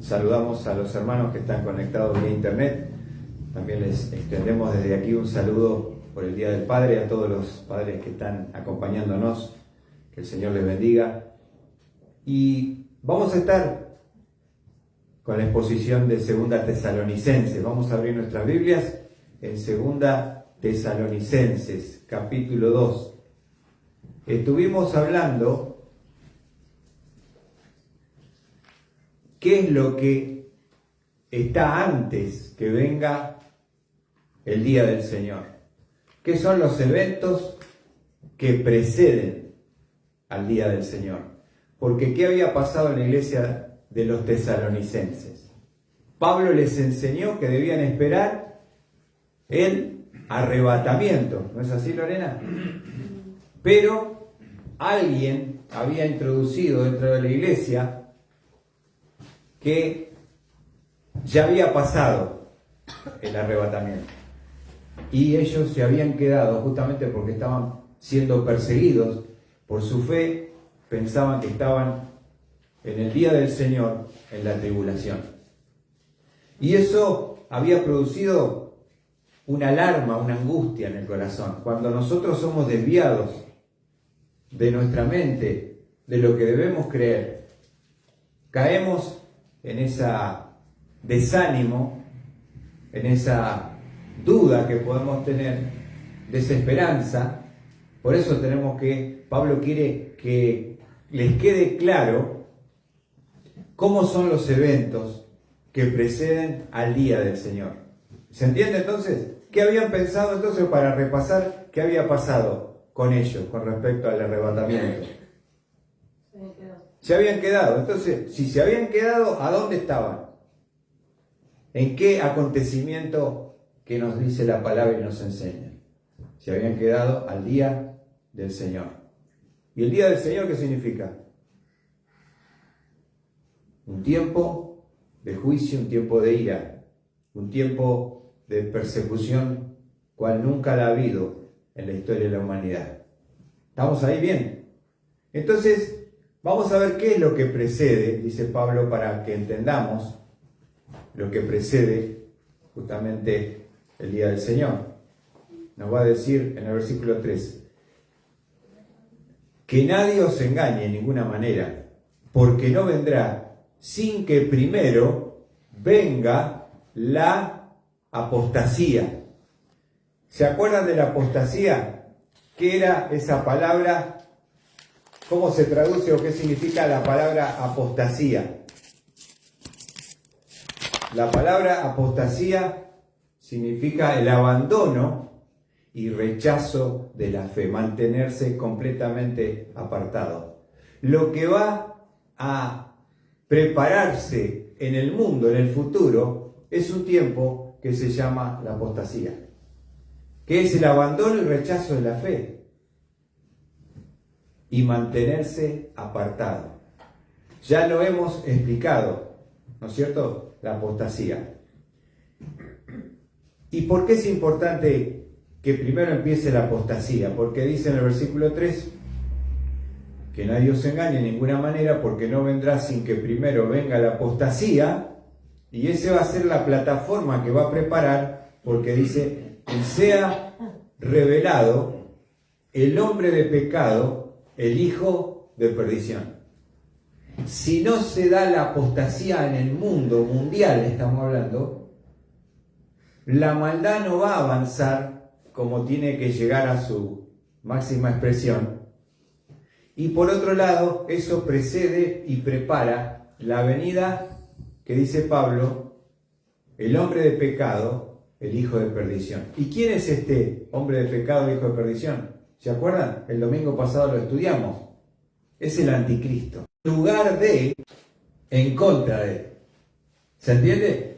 Saludamos a los hermanos que están conectados vía internet. También les extendemos desde aquí un saludo por el Día del Padre a todos los padres que están acompañándonos. Que el Señor les bendiga. Y vamos a estar con la exposición de Segunda Tesalonicenses. Vamos a abrir nuestras Biblias en Segunda Tesalonicenses, capítulo 2. Estuvimos hablando qué es lo que está antes que venga el día del Señor. ¿Qué son los eventos que preceden al día del Señor? Porque ¿qué había pasado en la iglesia de los tesalonicenses? Pablo les enseñó que debían esperar el arrebatamiento. ¿No es así, Lorena? Pero alguien había introducido dentro de la iglesia que ya había pasado el arrebatamiento. Y ellos se habían quedado, justamente porque estaban siendo perseguidos por su fe, pensaban que estaban en el día del Señor, en la tribulación. Y eso había producido una alarma, una angustia en el corazón. Cuando nosotros somos desviados de nuestra mente, de lo que debemos creer, caemos en ese desánimo, en esa duda que podemos tener, desesperanza. Por eso Pablo quiere que les quede claro cómo son los eventos que preceden al día del Señor. ¿Se entiende entonces? ¿Qué habían pensado entonces para repasar qué había pasado con ellos con respecto al arrebatamiento? Se habían quedado. Entonces, si se habían quedado, ¿a dónde estaban? ¿En qué acontecimiento que nos dice la palabra y nos enseña? Se habían quedado al día del Señor. ¿Y el día del Señor qué significa? Un tiempo de juicio, un tiempo de ira, un tiempo de persecución, cual nunca la ha habido en la historia de la humanidad. ¿Estamos ahí bien? Entonces, vamos a ver qué es lo que precede, dice Pablo, para que entendamos lo que precede justamente el día del Señor. Nos va a decir en el versículo 3, que nadie os engañe en ninguna manera, porque no vendrá sin que primero venga la apostasía. ¿Se acuerdan de la apostasía? ¿Qué era esa palabra? ¿Cómo se traduce o qué significa la palabra apostasía? La palabra apostasía significa el abandono y rechazo de la fe, mantenerse completamente apartado. Lo que va a prepararse en el mundo, en el futuro, es un tiempo que se llama la apostasía, que es el abandono y rechazo de la fe. Y mantenerse apartado. Ya lo hemos explicado, ¿no es cierto? La apostasía. ¿Y por qué es importante que primero empiece la apostasía? Porque dice en el versículo 3 que nadie os engañe de ninguna manera, porque no vendrá sin que primero venga la apostasía, y esa va a ser la plataforma que va a preparar, porque dice, y sea revelado el hombre de pecado, el hijo de perdición. Si no se da la apostasía en el mundo mundial, estamos hablando, la maldad no va a avanzar como tiene que llegar a su máxima expresión. Y por otro lado, eso precede y prepara la venida que dice Pablo, el hombre de pecado, el hijo de perdición. ¿Y quién es este hombre de pecado, el hijo de perdición? ¿Se acuerdan? El domingo pasado lo estudiamos. Es el anticristo. En lugar de, en contra de. ¿Se entiende?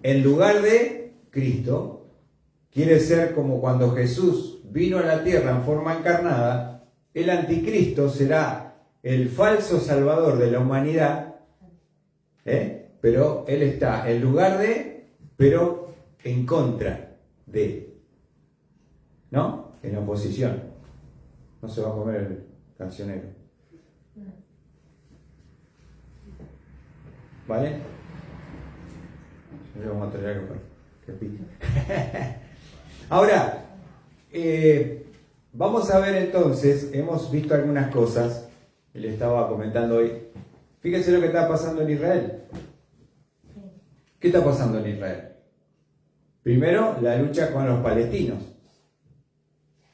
En lugar de Cristo, quiere ser como cuando Jesús vino a la tierra en forma encarnada, el anticristo será el falso salvador de la humanidad, pero él está en lugar de, pero en contra de. ¿No? En oposición. No se va a comer el cancionero. ¿Vale? Le vamos a traer algo para que pique. Ahora, vamos a ver entonces, hemos visto algunas cosas, le estaba comentando hoy. Fíjense lo que está pasando en Israel. ¿Qué está pasando en Israel? Primero, la lucha con los palestinos,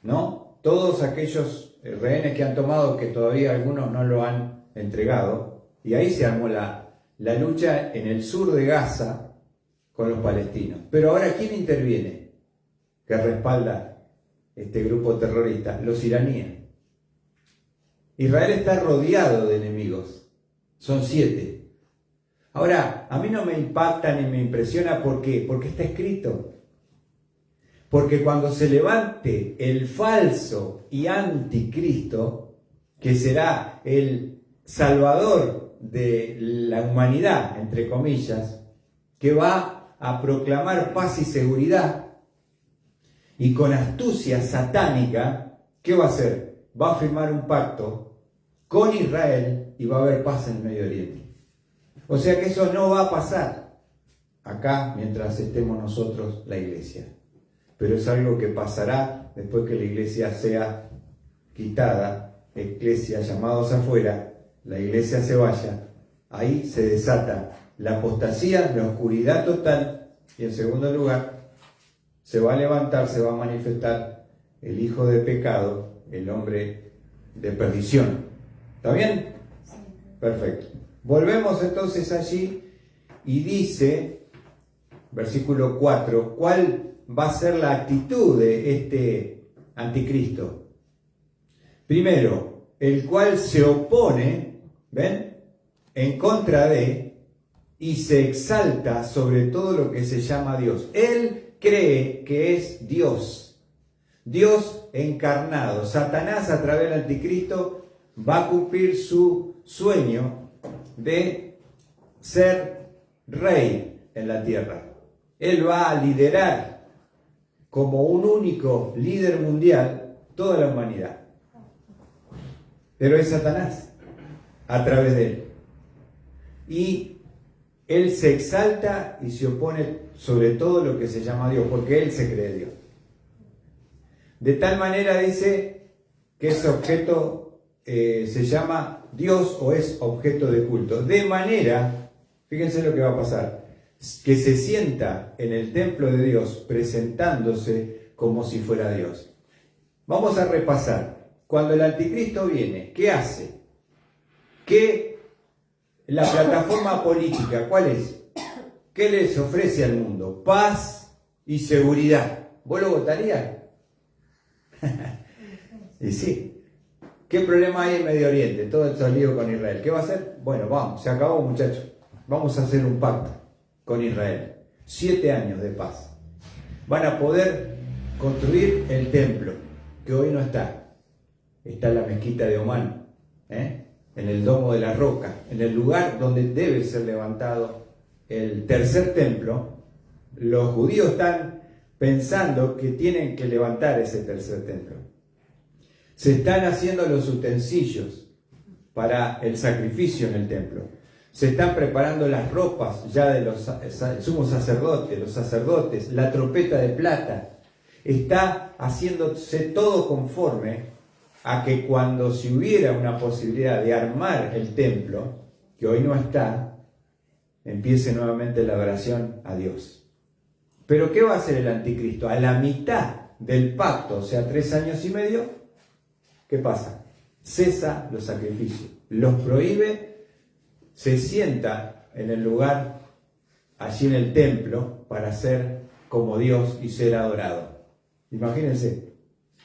¿no? Todos aquellos rehenes que han tomado, que todavía algunos no lo han entregado, y ahí se armó la lucha en el sur de Gaza con los palestinos. Pero ahora, ¿quién interviene? Que respalda este grupo terrorista, los iraníes. Israel está rodeado de enemigos, son 7. Ahora, a mí no me impacta ni me impresiona, ¿por qué? Porque está escrito. Porque cuando se levante el falso y anticristo, que será el salvador de la humanidad, entre comillas, que va a proclamar paz y seguridad, y con astucia satánica, ¿qué va a hacer? Va a firmar un pacto con Israel y va a haber paz en el Medio Oriente. O sea que eso no va a pasar acá mientras estemos nosotros, la iglesia. Pero es algo que pasará después que la iglesia sea quitada, iglesia llamados afuera, la iglesia se vaya. Ahí se desata la apostasía, la oscuridad total, y en segundo lugar, se va a levantar, se va a manifestar el hijo de pecado, el hombre de perdición. ¿Está bien? Sí. Perfecto. Volvemos entonces allí y dice, versículo 4, ¿cuál va a ser la actitud de este anticristo? Primero, el cual se opone, ¿ven?, en contra de, y se exalta sobre todo lo que se llama Dios. Él cree que es Dios, Dios encarnado. Satanás, a través del anticristo, va a cumplir su sueño de ser rey en la tierra. Él va a liderar como un único líder mundial toda la humanidad. Pero es Satanás a través de él. Y él se exalta y se opone sobre todo lo que se llama Dios, porque él se cree Dios. De tal manera dice que ese objeto se llama Dios o es objeto de culto. De manera, fíjense lo que va a pasar, que se sienta en el templo de Dios presentándose como si fuera Dios. Vamos a repasar. Cuando el anticristo viene, ¿qué hace? ¿Qué la plataforma política, cuál es? ¿Qué les ofrece al mundo? Paz y seguridad. ¿Vos lo votarías? Y sí. ¿Qué problema hay en Medio Oriente? Todo el lío con Israel. ¿Qué va a hacer? Bueno, vamos, se acabó, muchachos. Vamos a hacer un pacto con Israel. 7 años de paz. Van a poder construir el templo, que hoy no está. Está en la mezquita de Omán, en el Domo de la Roca, en el lugar donde debe ser levantado el tercer templo. Los judíos están pensando que tienen que levantar ese tercer templo. Se están haciendo los utensilios para el sacrificio en el templo. Se están preparando las ropas ya de los sumos sacerdotes, los sacerdotes, la trompeta de plata. Está haciéndose todo conforme a que cuando si hubiera una posibilidad de armar el templo, que hoy no está, empiece nuevamente la adoración a Dios. Pero ¿qué va a hacer el anticristo? A la mitad del pacto, o sea, 3 años y medio, ¿qué pasa? Cesa los sacrificios, los prohíbe, se sienta en el lugar, allí en el templo, para ser como Dios y ser adorado. Imagínense.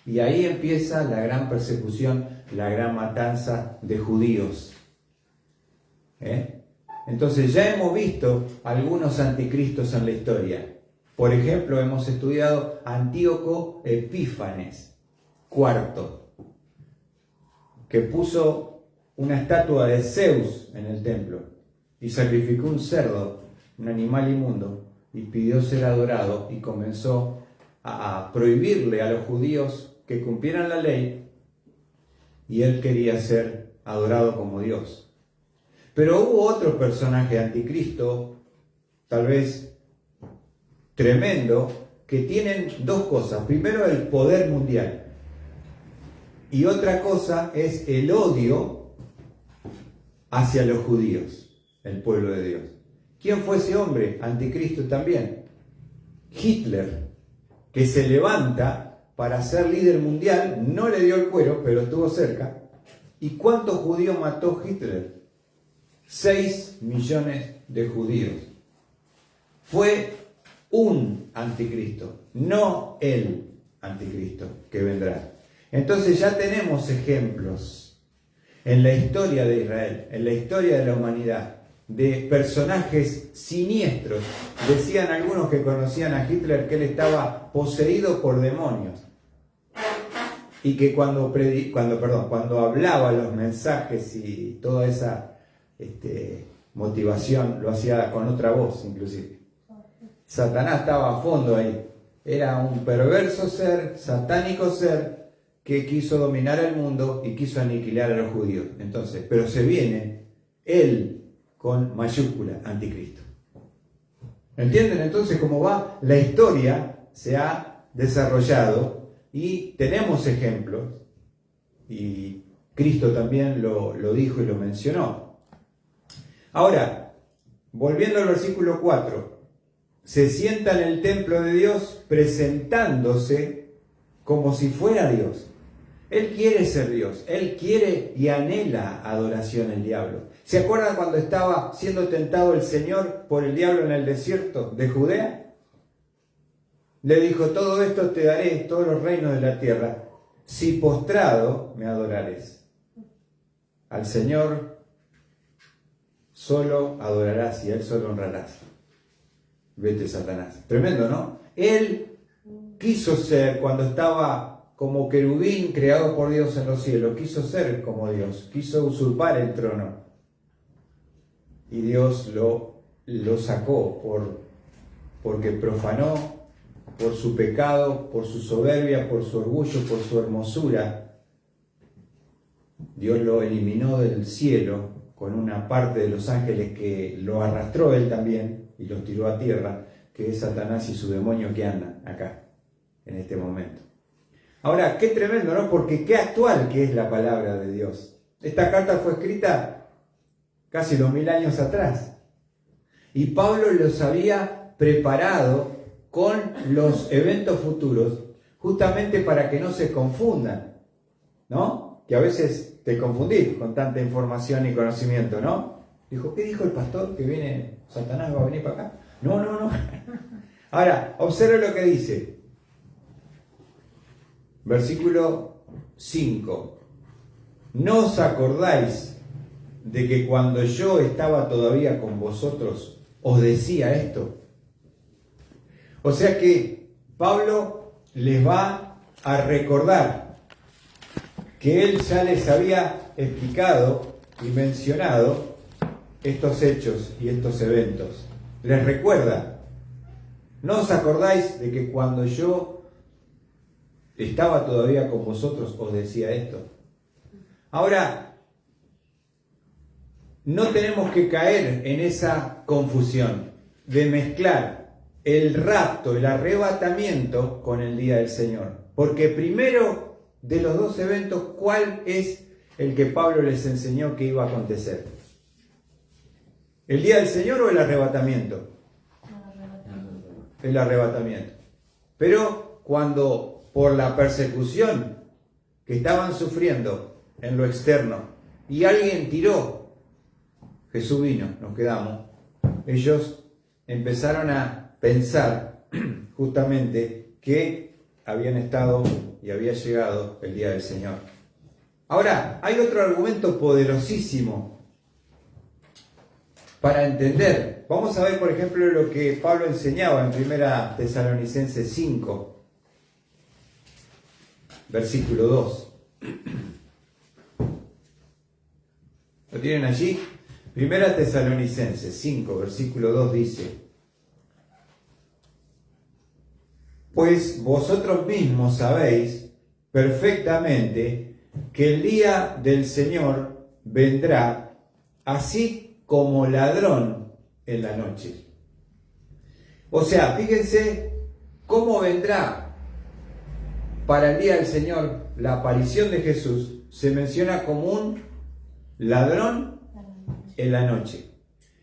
Y ahí empieza la gran persecución, la gran matanza de judíos. Entonces ya hemos visto algunos anticristos en la historia. Por ejemplo, hemos estudiado Antíoco Epífanes IV, que puso una estatua de Zeus en el templo y sacrificó un cerdo, un animal inmundo, y pidió ser adorado y comenzó a prohibirle a los judíos que cumplieran la ley, y él quería ser adorado como Dios. Pero hubo otro personaje anticristo, tal vez tremendo que tienen dos cosas. Primero, el poder mundial. Y otra cosa es el odio hacia los judíos, el pueblo de Dios. ¿Quién fue ese hombre? Anticristo también. Hitler, que se levanta para ser líder mundial, no le dio el cuero, pero estuvo cerca. ¿Y cuántos judíos mató Hitler? 6 millones de judíos. Fue un anticristo, no el anticristo que vendrá. Entonces ya tenemos ejemplos en la historia de Israel, en la historia de la humanidad, de personajes siniestros. Decían algunos que conocían a Hitler que él estaba poseído por demonios y que cuando hablaba los mensajes y toda esa motivación lo hacía con otra voz inclusive. Satanás estaba a fondo ahí. Era un perverso ser, satánico ser, que quiso dominar el mundo y quiso aniquilar a los judíos. Entonces, pero se viene él con mayúscula, anticristo. ¿Entienden entonces cómo va? La historia se ha desarrollado y tenemos ejemplos, y Cristo también lo dijo y lo mencionó. Ahora, volviendo al versículo 4, se sienta en el templo de Dios presentándose como si fuera Dios. Él quiere ser Dios, él quiere y anhela adoración el diablo. ¿Se acuerdan cuando estaba siendo tentado el Señor por el diablo en el desierto de Judea? Le dijo: todo esto te daré, todos los reinos de la tierra, si postrado me adorares. Al Señor solo adorarás y a Él solo honrarás. Vete, Satanás. Tremendo, ¿no? Él quiso ser, cuando estaba como querubín creado por Dios en los cielos, quiso ser como Dios, quiso usurpar el trono. Y Dios lo sacó porque profanó, por su pecado, por su soberbia, por su orgullo, por su hermosura. Dios lo eliminó del cielo con una parte de los ángeles que lo arrastró él también y los tiró a tierra, que es Satanás y su demonio que andan acá, en este momento. Ahora, qué tremendo, ¿no? Porque qué actual que es la palabra de Dios. Esta carta fue escrita casi 2000 años atrás. Y Pablo los había preparado con los eventos futuros, justamente para que no se confundan, ¿no? Que a veces te confundís con tanta información y conocimiento, ¿no? Dijo: ¿qué dijo el pastor? ¿Que viene Satanás, va a venir para acá? No. Ahora, observe lo que dice. Versículo 5. ¿No os acordáis de que cuando yo estaba todavía con vosotros os decía esto? O sea que Pablo les va a recordar que él ya les había explicado y mencionado estos hechos y estos eventos. Les recuerda: ¿no os acordáis de que cuando yo estaba todavía con vosotros os decía esto? Ahora, no tenemos que caer en esa confusión de mezclar el rapto, el arrebatamiento con el día del Señor. Porque primero, de los dos eventos, ¿cuál es el que Pablo les enseñó que iba a acontecer? ¿El día del Señor o el arrebatamiento? El arrebatamiento. Pero cuando, por la persecución que estaban sufriendo en lo externo, y alguien tiró, Jesús vino, nos quedamos, ellos empezaron a pensar justamente que habían estado y había llegado el día del Señor. Ahora, hay otro argumento poderosísimo para entender. Vamos a ver, por ejemplo, lo que Pablo enseñaba en 1 Tesalonicenses 5, versículo 2. ¿Lo tienen allí? 1 Tesalonicenses 5, versículo 2 dice: pues vosotros mismos sabéis perfectamente que el día del Señor vendrá así como ladrón en la noche. O sea, fíjense cómo vendrá para el día del Señor la aparición de Jesús. Se menciona como un ladrón en la noche.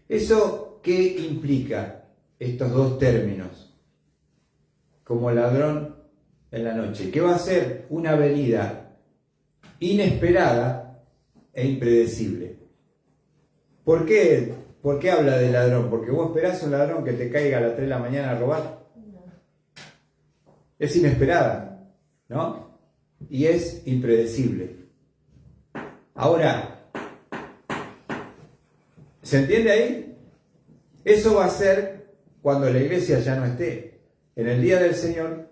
¿Eso qué implica estos dos términos? Como ladrón en la noche. Que va a ser una venida inesperada e impredecible. ¿Por qué? ¿Por qué habla de ladrón? ¿Porque vos esperás un ladrón que te caiga a las 3 de la mañana a robar? Es inesperada, ¿no? Y es impredecible. Ahora, ¿se entiende ahí? Eso va a ser cuando la iglesia ya no esté. En el día del Señor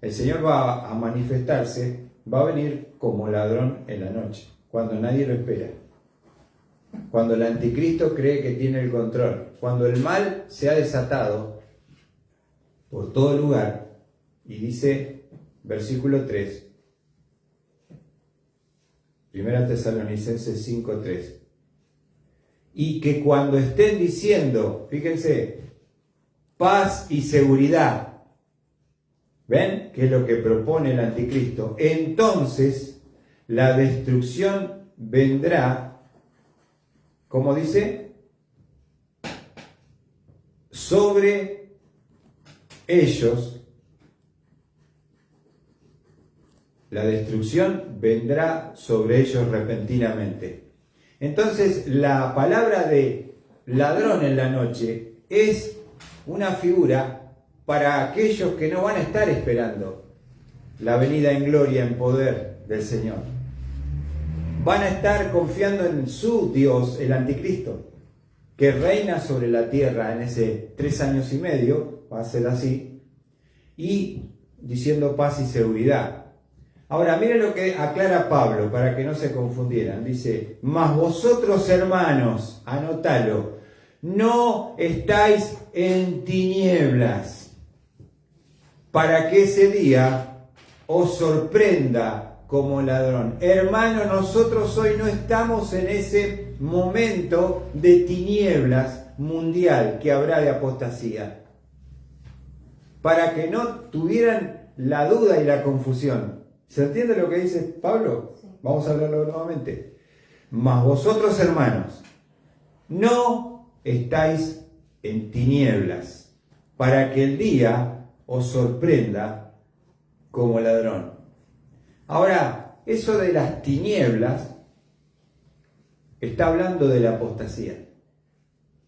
el Señor va a manifestarse, va a venir como ladrón en la noche, cuando nadie lo espera. Cuando el anticristo cree que tiene el control, cuando el mal se ha desatado por todo lugar, y dice, versículo 3, 1 Tesalonicenses 5:3, y que cuando estén diciendo, fíjense, paz y seguridad, ¿ven? Que es lo que propone el anticristo, entonces la destrucción vendrá, como dice, sobre ellos. La destrucción vendrá sobre ellos repentinamente. Entonces, la palabra de ladrón en la noche es una figura para aquellos que no van a estar esperando la venida en gloria, en poder del Señor. Van a estar confiando en su Dios, el anticristo, que reina sobre la tierra en ese 3 años y medio, va a ser así, y diciendo paz y seguridad. Ahora, miren lo que aclara Pablo, para que no se confundieran. Dice, mas vosotros, hermanos, anótalo, no estáis en tinieblas, para que ese día os sorprenda como ladrón. Hermano, nosotros hoy no estamos en ese momento de tinieblas mundial que habrá de apostasía. Para que no tuvieran la duda y la confusión. ¿Se entiende lo que dice Pablo? Sí. Vamos a hablarlo nuevamente. Mas vosotros, hermanos, no estáis en tinieblas, para que el día os sorprenda como ladrón. Ahora, eso de las tinieblas está hablando de la apostasía,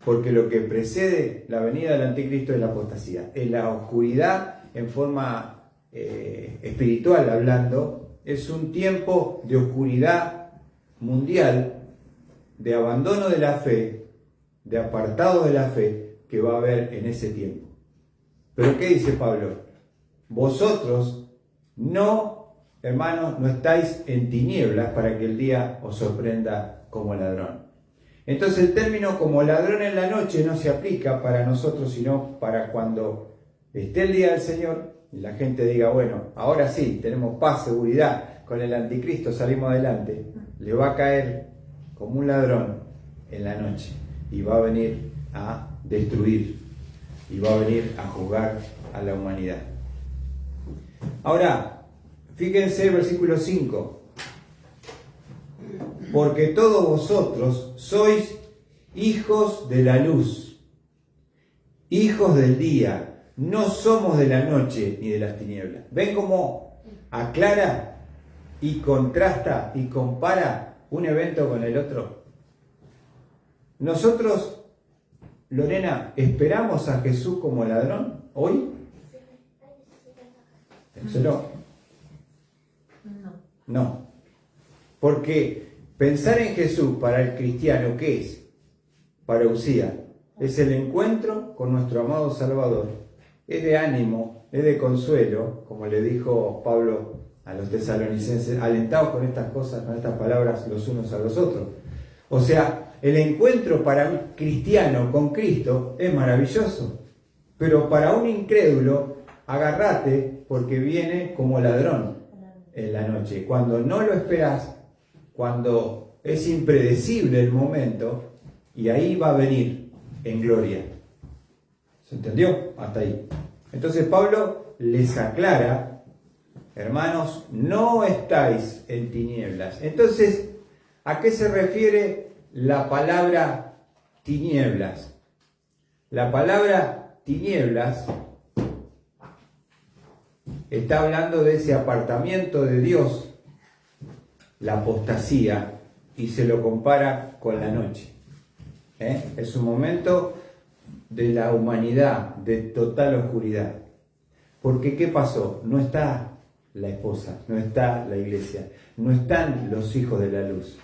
porque lo que precede la venida del anticristo es la apostasía, es la oscuridad en forma espiritual hablando, es un tiempo de oscuridad mundial, de abandono de la fe, de apartado de la fe que va a haber en ese tiempo. Pero ¿qué dice Pablo? Vosotros no, hermanos, no estáis en tinieblas para que el día os sorprenda como ladrón. Entonces el término como ladrón en la noche no se aplica para nosotros, sino para cuando esté el día del Señor y la gente diga, bueno, ahora sí, tenemos paz, seguridad, con el anticristo salimos adelante, le va a caer como un ladrón en la noche y va a venir a destruir y va a venir a juzgar a la humanidad. Ahora, fíjense el versículo 5. Porque todos vosotros sois hijos de la luz, hijos del día, no somos de la noche ni de las tinieblas. ¿Ven cómo aclara y contrasta y compara un evento con el otro? Nosotros, Lorena, ¿esperamos a Jesús como ladrón hoy? ¿Penselo? No. Porque pensar en Jesús para el cristiano, ¿qué es? Parousia. Es el encuentro con nuestro amado Salvador. Es de ánimo, es de consuelo, como le dijo Pablo a los tesalonicenses, alentados con estas cosas, con estas palabras los unos a los otros. O sea, el encuentro para un cristiano con Cristo es maravilloso, pero para un incrédulo, agárrate porque viene como ladrón en la noche. Cuando no lo esperás, cuando es impredecible el momento, y ahí va a venir en gloria. ¿Se entendió? Hasta ahí. Entonces Pablo les aclara, hermanos, no estáis en tinieblas. Entonces, ¿a qué se refiere la palabra tinieblas? La palabra tinieblas está hablando de ese apartamiento de Dios, la apostasía, y se lo compara con la noche. Es un momento de la humanidad, de total oscuridad. Porque ¿qué pasó? No está la esposa, no está la iglesia, no están los hijos de la luz.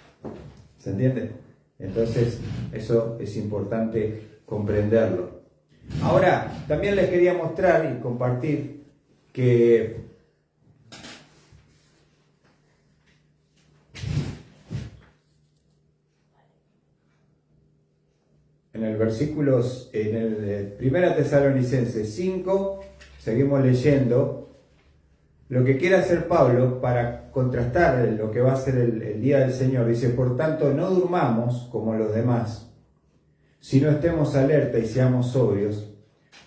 ¿Se entiende? Entonces, eso es importante comprenderlo. Ahora, también les quería mostrar y compartir que en el versículos, en el 1 Tesalonicenses 5, seguimos leyendo lo que quiere hacer Pablo para contrastar lo que va a ser el día del Señor. Dice, por tanto, no durmamos como los demás, sino estemos alerta y seamos sobrios,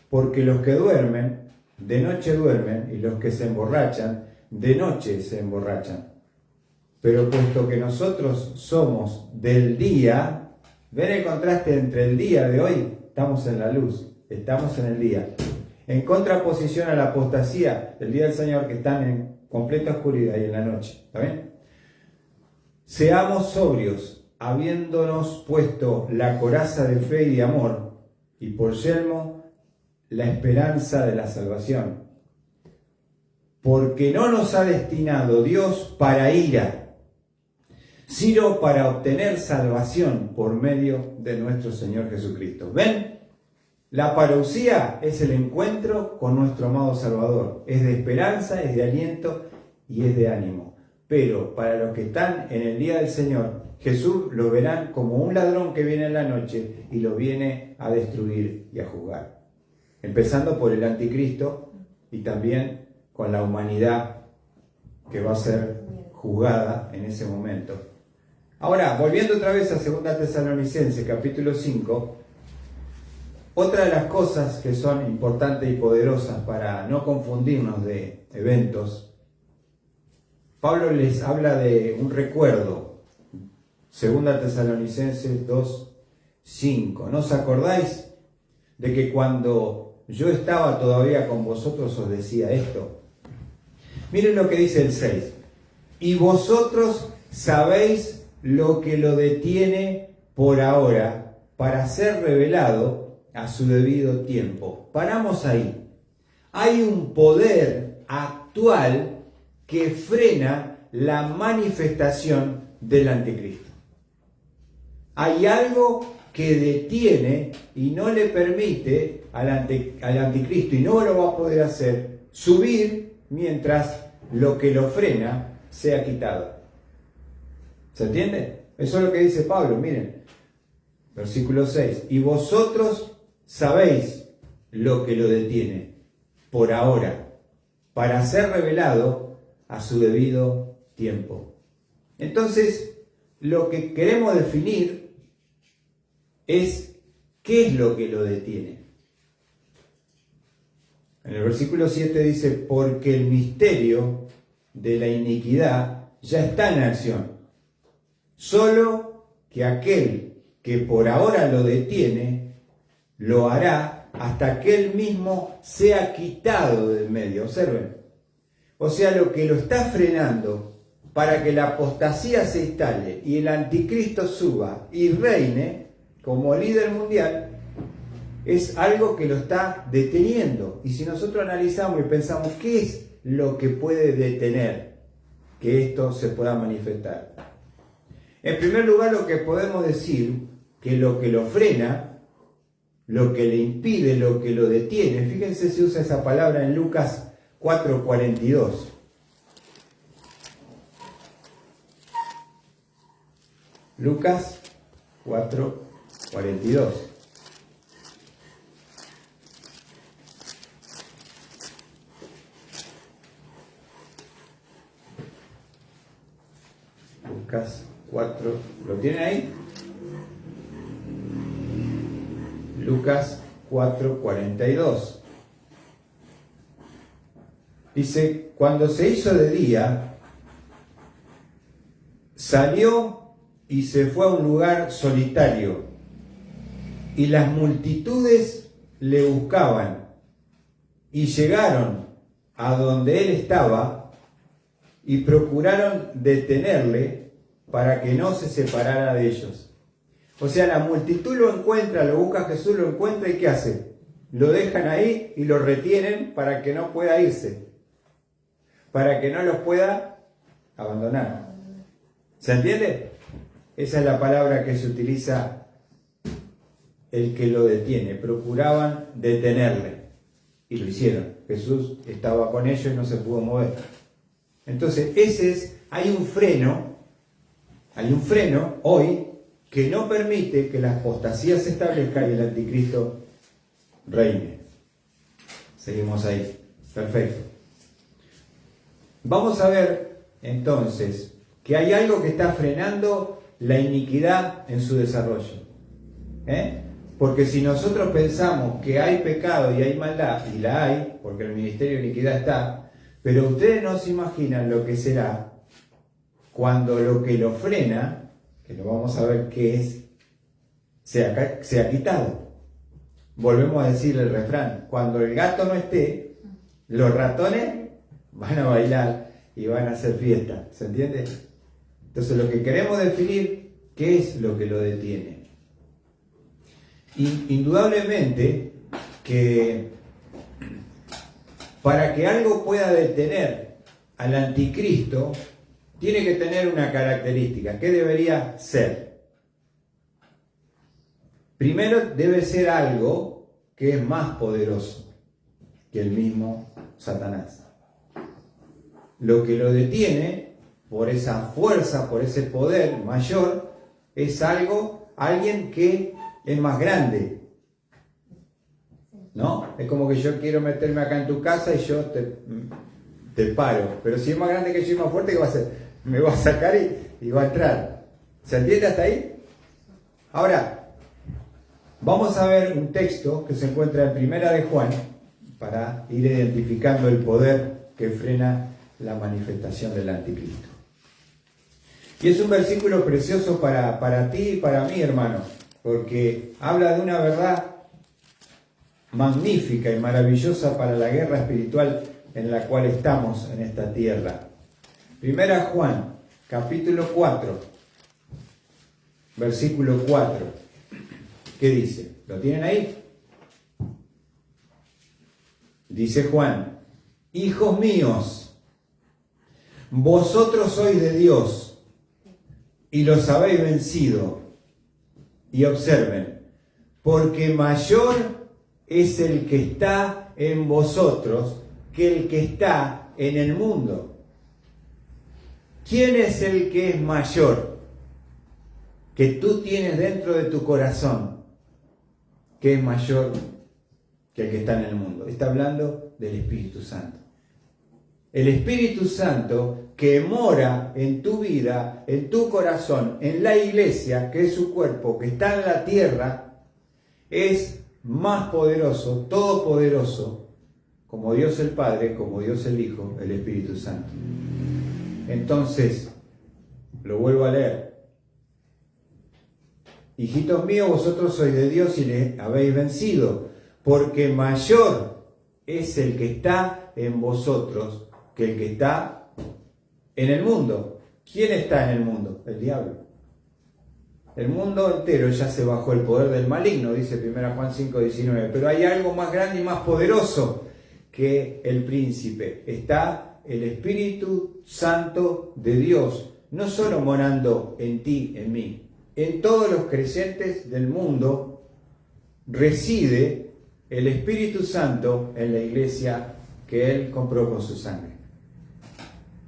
porque los que duermen, de noche duermen, y los que se emborrachan, de noche se emborrachan. Pero puesto que nosotros somos del día, ven el contraste entre el día de hoy, estamos en la luz, estamos en el día, en contraposición a la apostasía del día del Señor, que están en completa oscuridad y en la noche. ¿Está bien? Seamos sobrios, habiéndonos puesto la coraza de fe y de amor, y por yelmo la esperanza de la salvación. Porque no nos ha destinado Dios para ira, sino para obtener salvación por medio de nuestro Señor Jesucristo. ¿Ven? La parousia es el encuentro con nuestro amado Salvador. Es de esperanza, es de aliento y es de ánimo. Pero para los que están en el día del Señor, Jesús lo verán como un ladrón que viene en la noche y lo viene a destruir y a juzgar. Empezando por el anticristo y también con la humanidad que va a ser juzgada en ese momento. Ahora, volviendo otra vez a 2 Tesalonicenses, capítulo 5, otra de las cosas que son importantes y poderosas para no confundirnos de eventos, Pablo les habla de un recuerdo. 2 Tesalonicenses 2:5. ¿No os acordáis de que cuando yo estaba todavía con vosotros os decía esto? Miren lo que dice el 6. Y vosotros sabéis lo que lo detiene por ahora para ser revelado a su debido tiempo. Paramos ahí. Hay un poder actual que frena la manifestación del anticristo. Hay algo que detiene y no le permite al anticristo, y no lo va a poder hacer, subir mientras lo que lo frena sea quitado. ¿Se entiende? Eso es lo que dice Pablo. Miren, versículo 6. Y vosotros sabéis lo que lo detiene por ahora, para ser revelado a su debido tiempo. Entonces, lo que queremos definir es qué es lo que lo detiene. En el versículo 7 dice, porque el misterio de la iniquidad ya está en acción, solo que aquel que por ahora lo detiene, lo hará hasta que él mismo sea quitado del medio. Observen. O sea, lo que lo está frenando para que la apostasía se instale y el anticristo suba y reine como líder mundial, es algo que lo está deteniendo. Y si nosotros analizamos y pensamos, ¿qué es lo que puede detener que esto se pueda manifestar? En primer lugar, lo que podemos decir, que lo que lo frena, lo que le impide, lo que lo detiene, fíjense si usa esa palabra en Lucas 4:42. Lucas 4:42. Lucas 4, ¿lo tienen ahí? Lucas 4:42. Dice, cuando se hizo de día, salió y se fue a un lugar solitario, y las multitudes le buscaban, y llegaron a donde él estaba, y procuraron detenerle para que no se separara de ellos. O sea, la multitud lo encuentra, lo busca Jesús, lo encuentra, y ¿qué hace? Lo dejan ahí y lo retienen para que no pueda irse, para que no los pueda abandonar. ¿Se entiende? Esa es la palabra que se utiliza, el que lo detiene. Procuraban detenerle y lo hicieron. Jesús estaba con ellos y no se pudo mover. Entonces, hay un freno hoy que no permite que la apostasía se establezca y el anticristo reine. Seguimos ahí. Perfecto. Vamos a ver entonces que hay algo que está frenando la iniquidad en su desarrollo. Porque si nosotros pensamos que hay pecado y hay maldad, y la hay, porque el ministerio de iniquidad está, pero ustedes no se imaginan lo que será cuando lo que lo frena, que lo vamos a ver qué es, se ha quitado. Volvemos a decir el refrán, cuando el gato no esté, los ratones van a bailar y van a hacer fiesta. ¿Se entiende? Entonces lo que queremos definir, ¿qué es lo que lo detiene? Y indudablemente que para que algo pueda detener al anticristo, tiene que tener una característica. ¿Qué debería ser? Primero, debe ser algo que es más poderoso que el mismo Satanás. Lo que lo detiene, por esa fuerza, por ese poder mayor, es alguien que es más grande. ¿No? Es como que yo quiero meterme acá en tu casa y yo te paro. Pero si es más grande que yo y más fuerte, ¿qué va a hacer? Me va a sacar y va a entrar. ¿Se entiende hasta ahí? Ahora, vamos a ver un texto que se encuentra en Primera de Juan para ir identificando el poder que frena la manifestación del anticristo. Y es un versículo precioso para ti y para mí, hermano, porque habla de una verdad magnífica y maravillosa para la guerra espiritual en la cual estamos en esta tierra. Primera Juan, capítulo 4, versículo 4. ¿Qué dice? ¿Lo tienen ahí? Dice Juan, hijos míos, vosotros sois de Dios y los habéis vencido. Y observen, porque mayor es el que está en vosotros que el que está en el mundo. ¿Quién es el que es mayor? Que tú tienes dentro de tu corazón, que es mayor que el que está en el mundo. Está hablando del Espíritu Santo. El Espíritu Santo que mora en tu vida, en tu corazón, en la iglesia, que es su cuerpo, que está en la tierra, es más poderoso, todopoderoso, como Dios el Padre, como Dios el Hijo, el Espíritu Santo. Entonces, lo vuelvo a leer. Hijitos míos, vosotros sois de Dios y le habéis vencido, porque mayor es el que está en vosotros que el que está en el mundo. ¿Quién está en el mundo? El diablo. El mundo entero ya se bajo el poder del maligno, dice 1 Juan 5:19. Pero hay algo más grande y más poderoso que el príncipe. Está el Espíritu Santo de Dios, no solo morando en ti, en mí. En todos los creyentes del mundo reside el Espíritu Santo en la iglesia que Él compró con su sangre.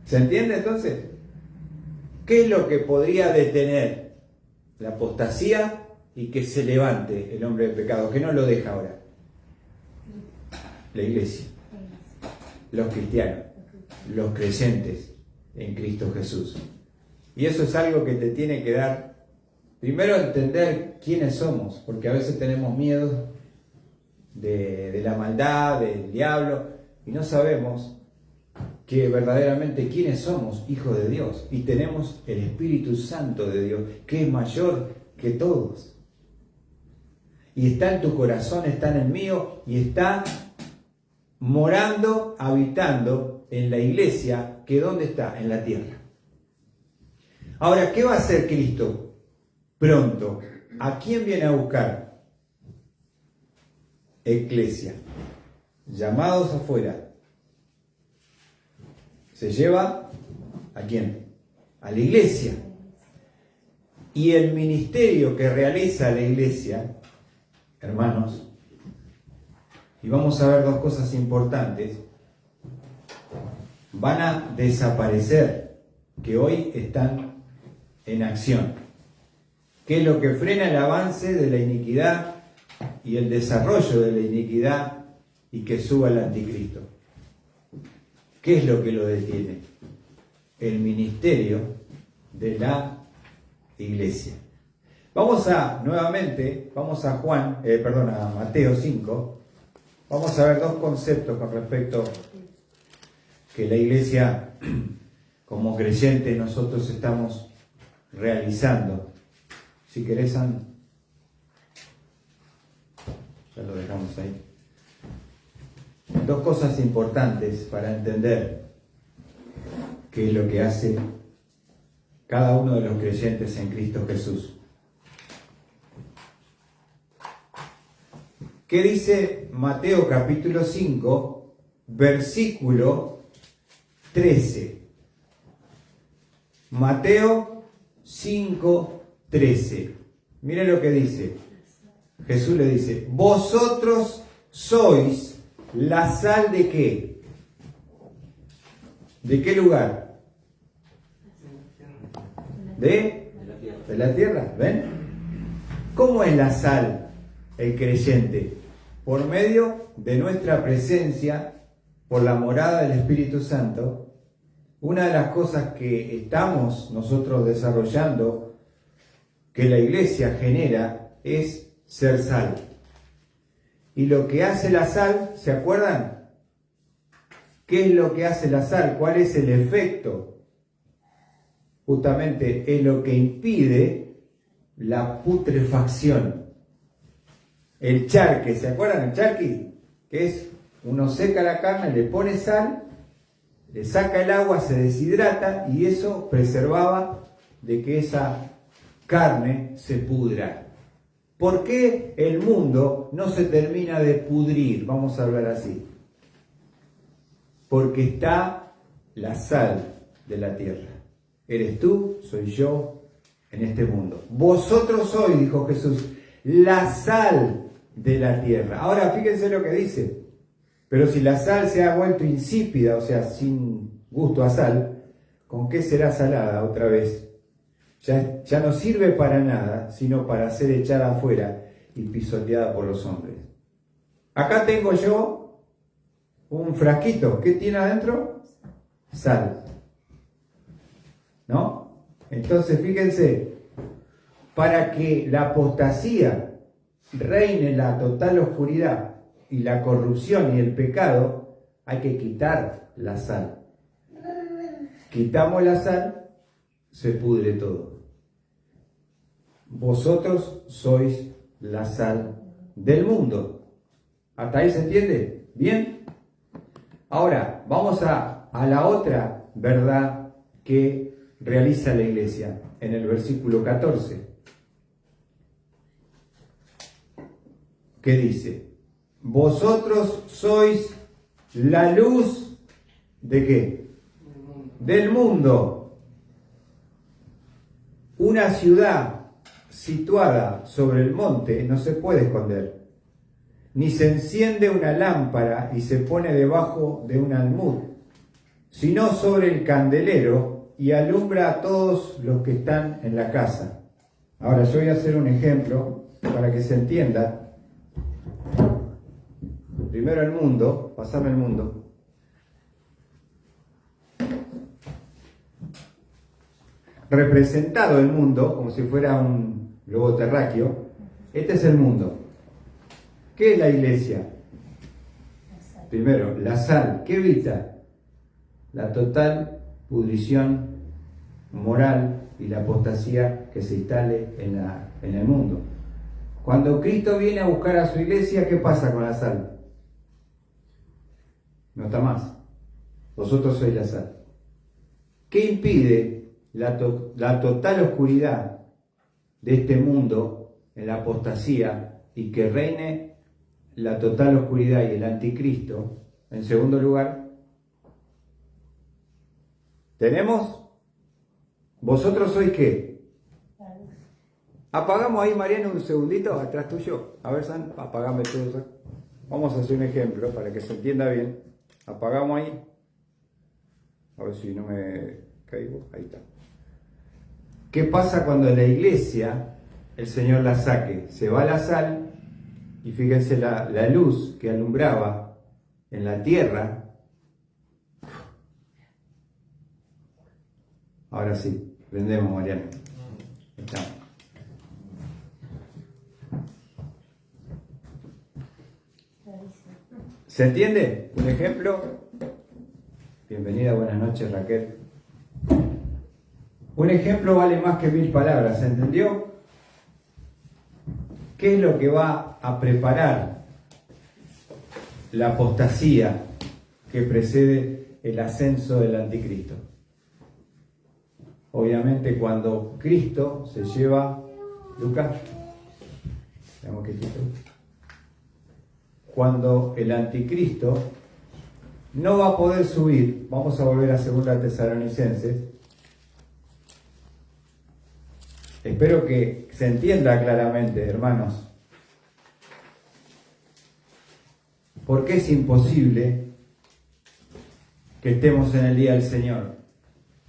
¿Se entiende entonces? ¿Qué es lo que podría detener la apostasía y que se levante el hombre de pecado? Que no lo deja ahora. La iglesia, los cristianos, los creyentes en Cristo Jesús. Y eso es algo que te tiene que dar, primero, entender quiénes somos, porque a veces tenemos miedo de la maldad, del diablo, y no sabemos que verdaderamente quiénes somos, hijos de Dios, y tenemos el Espíritu Santo de Dios, que es mayor que todos. Y está en tu corazón, está en el mío, y está morando, habitando en la iglesia, que ¿dónde está? En la tierra. Ahora, ¿qué va a hacer Cristo pronto? ¿A quién viene a buscar? Eclesia. Llamados afuera. Se lleva ¿a quién? A la iglesia. Y el ministerio que realiza la iglesia, hermanos, y vamos a ver dos cosas importantes, van a desaparecer, que hoy están en acción. ¿Qué es lo que frena el avance de la iniquidad y el desarrollo de la iniquidad y que suba el anticristo? ¿Qué es lo que lo detiene? El ministerio de la iglesia. Vamos a Mateo 5. Vamos a ver dos conceptos con respecto que la iglesia, como creyente, nosotros estamos realizando. Si querés, ya lo dejamos ahí. Dos cosas importantes para entender qué es lo que hace cada uno de los creyentes en Cristo Jesús. ¿Qué dice Mateo capítulo 5, versículo 13? Mateo 5, 13. Mire lo que dice. Jesús le dice: vosotros sois la sal de ¿qué? ¿De qué lugar? De la tierra. ¿Ven? ¿Cómo es la sal el creyente? Por medio de nuestra presencia, por la morada del Espíritu Santo. Una de las cosas que estamos nosotros desarrollando, que la iglesia genera, es ser sal. Y lo que hace la sal, ¿se acuerdan? ¿Qué es lo que hace la sal? ¿Cuál es el efecto? Justamente es lo que impide la putrefacción. El charque, ¿se acuerdan? El charque, que es, uno seca la carne, le pone sal, le saca el agua, se deshidrata, y eso preservaba de que esa carne se pudra. ¿Por qué el mundo no se termina de pudrir? Vamos a hablar así. Porque está la sal de la tierra. Eres tú, soy yo, en este mundo. Vosotros sois, dijo Jesús, la sal de la tierra. Ahora fíjense lo que dice. Pero si la sal se ha vuelto insípida, o sea, sin gusto a sal, ¿con qué será salada otra vez? Ya no sirve para nada, sino para ser echada afuera y pisoteada por los hombres. Acá tengo yo un frasquito. ¿Qué tiene adentro? Sal. ¿No? Entonces, fíjense, para que la apostasía reine la total oscuridad y la corrupción y el pecado, hay que quitar la sal. Quitamos la sal, se pudre todo. Vosotros sois la sal del mundo. ¿Hasta ahí se entiende? ¿Bien? Ahora, vamos a la otra verdad que realiza la iglesia en el versículo 14. ¿Qué dice? Vosotros sois la luz ¿de qué? Del mundo. Una ciudad situada sobre el monte no se puede esconder, ni se enciende una lámpara y se pone debajo de un almud, sino sobre el candelero y alumbra a todos los que están en la casa. Ahora yo voy a hacer un ejemplo para que se entienda. Primero el mundo, pasame el mundo. Representado el mundo, como si fuera un globo terráqueo, este es el mundo. ¿Qué es la iglesia? Primero, la sal. ¿Qué evita? La total pudrición moral y la apostasía que se instale en el mundo. Cuando Cristo viene a buscar a su iglesia, ¿qué pasa con la sal? No está más. Vosotros sois la sal. ¿Qué impide la total oscuridad de este mundo en la apostasía y que reine la total oscuridad y el anticristo? En segundo lugar, tenemos, ¿vosotros sois qué? Apagamos ahí, Mariano, un segundito atrás tuyo. A ver, San, apagame todo. Vamos a hacer un ejemplo para que se entienda bien. Apagamos ahí. A ver si no me caigo. Ahí está. ¿Qué pasa cuando la iglesia, el Señor la saque? Se va la sal y fíjense la luz que alumbraba en la tierra. Ahora sí, prendemos, Mariano. Estamos. ¿Se entiende? Un ejemplo. Bienvenida, buenas noches, Raquel. Un ejemplo vale más que 1000 palabras, ¿se entendió? ¿Qué es lo que va a preparar la apostasía que precede el ascenso del anticristo? Obviamente cuando Cristo se lleva, Lucas, veamos qué título. Cuando el anticristo no va a poder subir, vamos a volver a 2 Tesalonicenses. Espero que se entienda claramente, hermanos. ¿Por qué es imposible que estemos en el día del Señor?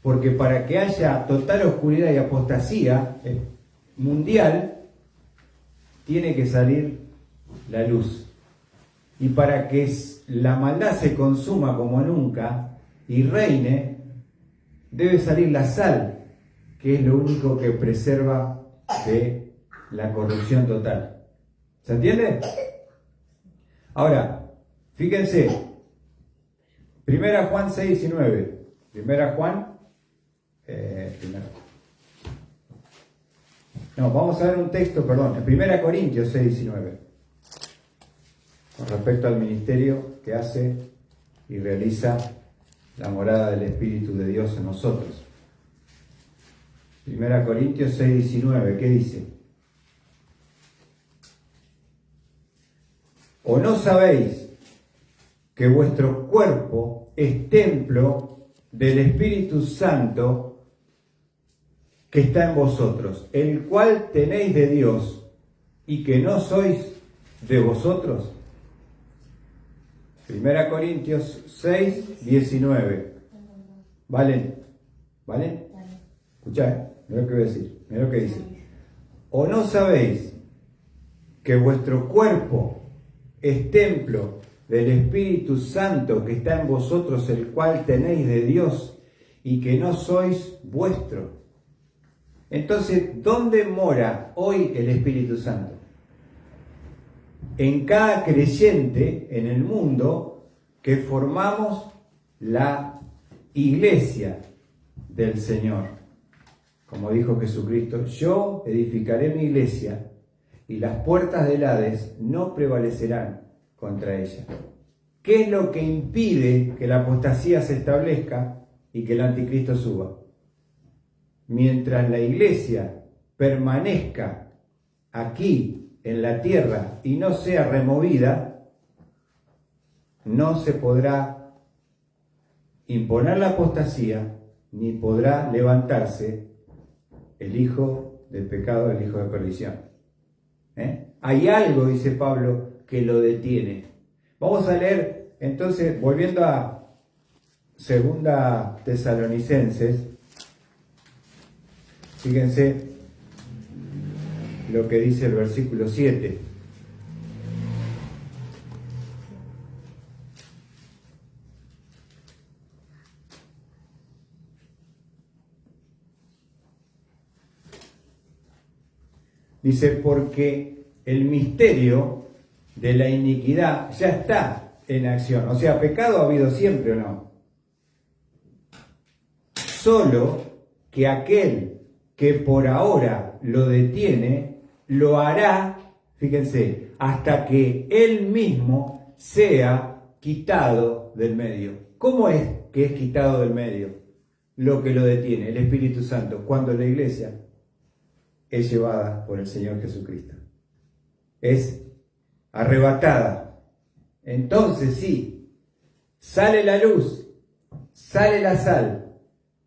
Porque para que haya total oscuridad y apostasía mundial, tiene que salir la luz. Y para que la maldad se consuma como nunca y reine, debe salir la sal, que es lo único que preserva de la corrupción total. ¿Se entiende? Ahora, fíjense, 1 Juan 6:19. 1 Juan, vamos a ver un texto, perdón, en 1 Corintios 6:19. Con respecto al ministerio que hace y realiza la morada del Espíritu de Dios en nosotros. 1 Corintios 6:19, ¿qué dice? ¿O no sabéis que vuestro cuerpo es templo del Espíritu Santo que está en vosotros, el cual tenéis de Dios y que no sois de vosotros? 1 Corintios 6:19. ¿Valen? ¿Valen? Escuchad, mira lo que voy a decir, mira lo que dice. ¿O no sabéis que vuestro cuerpo es templo del Espíritu Santo que está en vosotros, el cual tenéis de Dios y que no sois vuestro? Entonces, ¿dónde mora hoy el Espíritu Santo? En cada creyente en el mundo que formamos la iglesia del Señor. Como dijo Jesucristo, yo edificaré mi iglesia y las puertas del Hades no prevalecerán contra ella. ¿Qué es lo que impide que la apostasía se establezca y que el anticristo suba? Mientras la iglesia permanezca aquí en la tierra y no sea removida, no se podrá imponer la apostasía ni podrá levantarse el hijo del pecado, el hijo de perdición. Hay algo, dice Pablo, que lo detiene. Vamos a leer entonces, volviendo a 2 Tesalonicenses, fíjense lo que dice el versículo 7. Dice, porque el misterio de la iniquidad ya está en acción. O sea, pecado ha habido siempre, ¿o no? Solo que aquel que por ahora lo detiene, lo hará, fíjense, hasta que él mismo sea quitado del medio. ¿Cómo es que es quitado del medio? Lo que lo detiene, el Espíritu Santo, cuando la iglesia es llevada por el Señor Jesucristo. Es arrebatada. Entonces sí, sale la luz, sale la sal,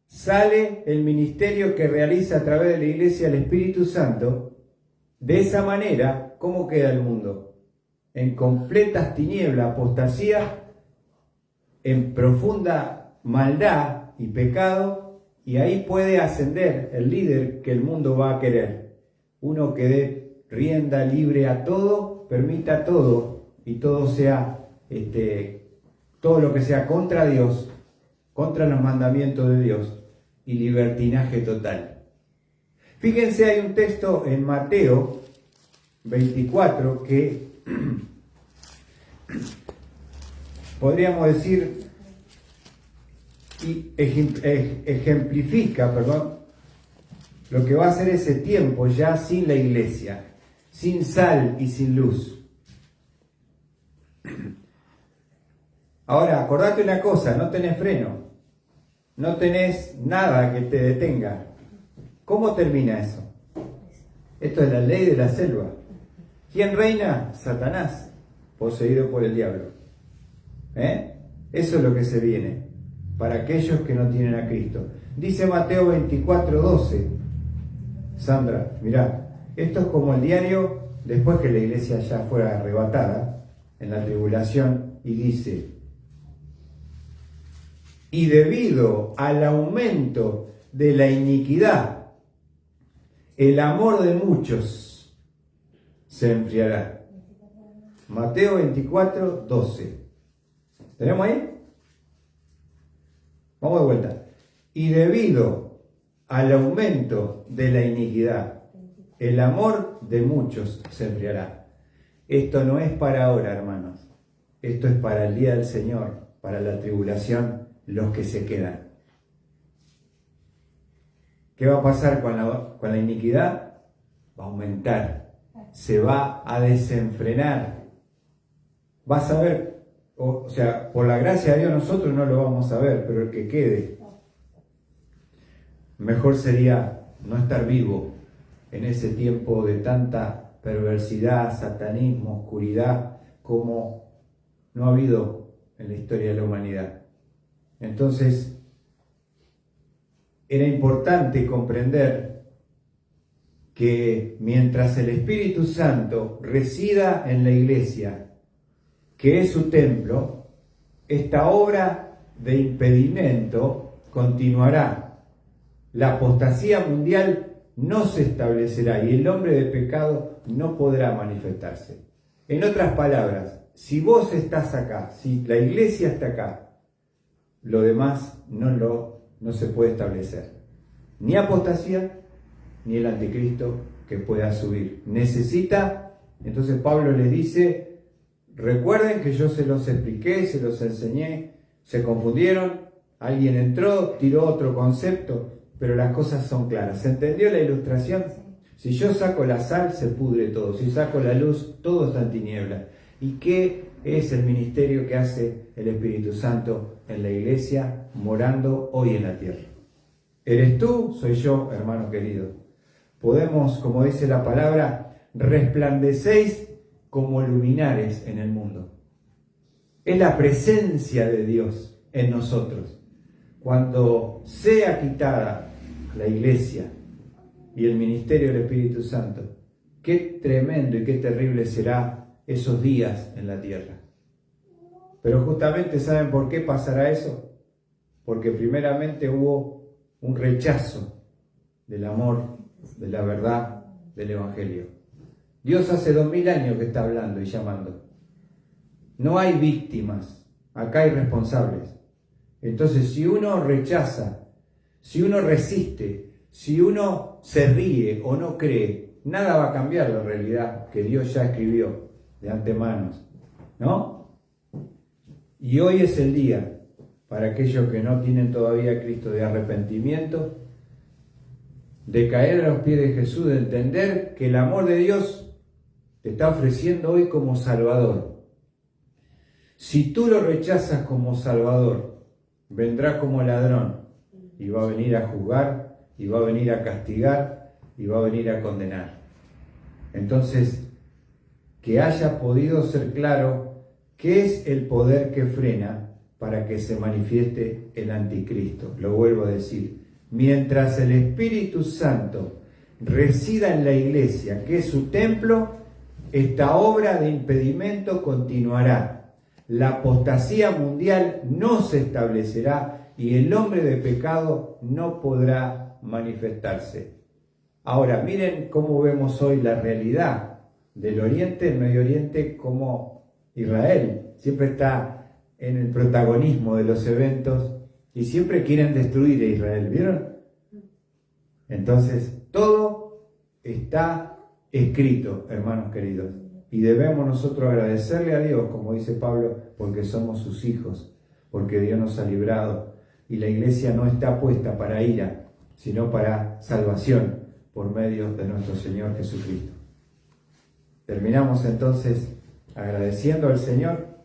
sale el ministerio que realiza a través de la iglesia el Espíritu Santo. De esa manera, ¿cómo queda el mundo? En completas tinieblas, apostasía, en profunda maldad y pecado, y ahí puede ascender el líder que el mundo va a querer. Uno que dé rienda libre a todo, permita todo, y todo sea, todo lo que sea contra Dios, contra los mandamientos de Dios, y libertinaje total. Fíjense, hay un texto en Mateo 24 que podríamos decir y ejemplifica, lo que va a ser ese tiempo ya sin la iglesia, sin sal y sin luz. Ahora, acordate una cosa, no tenés freno, no tenés nada que te detenga. ¿Cómo termina eso? Esto es la ley de la selva. ¿Quién reina? Satanás, poseído por el diablo. Eso es lo que se viene para aquellos que no tienen a Cristo. Dice Mateo 24:12. Sandra, mirá, esto es como el diario después que la iglesia ya fuera arrebatada en la tribulación, y dice: y debido al aumento de la iniquidad, el amor de muchos se enfriará. Mateo 24:12. ¿Tenemos ahí? Vamos de vuelta. Y debido al aumento de la iniquidad, el amor de muchos se enfriará. Esto no es para ahora, hermanos. Esto es para el día del Señor, para la tribulación, los que se quedan. ¿Qué va a pasar con la iniquidad? Va a aumentar, se va a desenfrenar. Vas a ver, o sea, por la gracia de Dios nosotros no lo vamos a ver, pero el que quede, mejor sería no estar vivo en ese tiempo de tanta perversidad, satanismo, oscuridad, como no ha habido en la historia de la humanidad. Entonces, era importante comprender que mientras el Espíritu Santo resida en la iglesia, que es su templo, esta obra de impedimento continuará. La apostasía mundial no se establecerá y el hombre de pecado no podrá manifestarse. En otras palabras, si vos estás acá, si la iglesia está acá, lo demás no se puede establecer. Ni apostasía, ni el anticristo que pueda subir. Necesita, entonces Pablo les dice: recuerden que yo se los expliqué, se los enseñé, se confundieron, alguien entró, tiró otro concepto, pero las cosas son claras. ¿Se entendió la ilustración? Si yo saco la sal, se pudre todo. Si saco la luz, todo está en tinieblas. ¿Y qué es el ministerio que hace el Espíritu Santo en la iglesia, morando hoy en la tierra? ¿Eres tú? Soy yo, hermano querido. Podemos, como dice la palabra, resplandecéis como luminares en el mundo. Es la presencia de Dios en nosotros. Cuando sea quitada la iglesia y el ministerio del Espíritu Santo, qué tremendo y qué terrible será esos días en la tierra. Pero justamente, ¿saben por qué pasará eso? Porque primeramente hubo un rechazo del amor, de la verdad, del Evangelio. Dios hace 2000 años que está hablando y llamando. No hay víctimas, acá hay responsables. Entonces, si uno rechaza, si uno resiste, si uno se ríe o no cree, nada va a cambiar la realidad que Dios ya escribió. de antemano, ¿no? Y hoy es el día para aquellos que no tienen todavía a Cristo de arrepentimiento, de caer a los pies de Jesús, de entender que el amor de Dios te está ofreciendo hoy como Salvador. Si tú lo rechazas como Salvador, vendrá como ladrón y va a venir a juzgar, y va a venir a castigar, y va a venir a condenar. Entonces, que haya podido ser claro qué es el poder que frena para que se manifieste el anticristo. Lo vuelvo a decir, mientras el Espíritu Santo resida en la iglesia, que es su templo, esta obra de impedimento continuará. La apostasía mundial no se establecerá y el hombre de pecado no podrá manifestarse. Ahora, miren cómo vemos hoy la realidad del Oriente, el Medio Oriente, como Israel siempre está en el protagonismo de los eventos y siempre quieren destruir a Israel, ¿vieron? Entonces, todo está escrito, hermanos queridos, y debemos nosotros agradecerle a Dios, como dice Pablo, porque somos sus hijos, porque Dios nos ha librado, y la iglesia no está puesta para ira, sino para salvación, por medio de nuestro Señor Jesucristo. Terminamos entonces agradeciendo al Señor